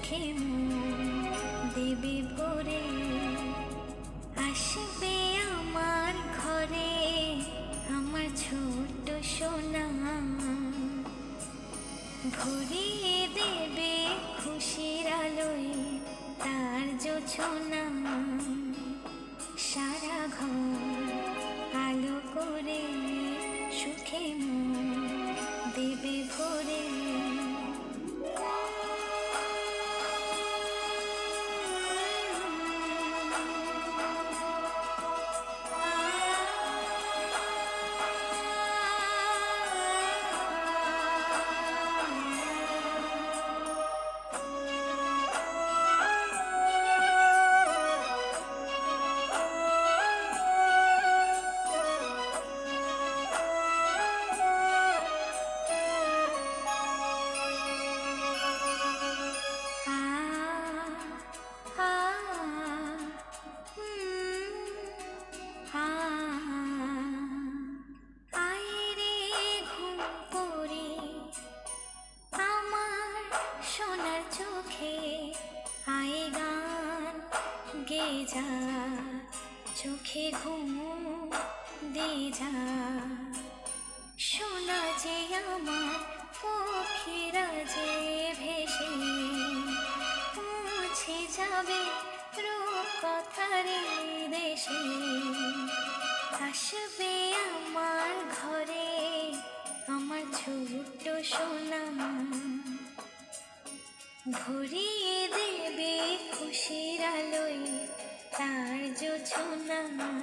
সুখে দেবে ভরে। আসবে আমার ঘরে আমার ছোট্ট সোনা, ভরিয়ে দেবে খুশির আলোয় তার জোছনা। সারা ঘর আলো করে সুখে দেবে ভরে। যা চোখে ঘুম দে যা, শোনা যে আমার পক্ষীরা যে ভেসে পৌঁছে যাবে রূপকথারে দেশে। আসবে আমার ঘরে আমার ছোট্ট সোনা, ভরিয়ে দেবে খুশির আলোয় তার জোছনা।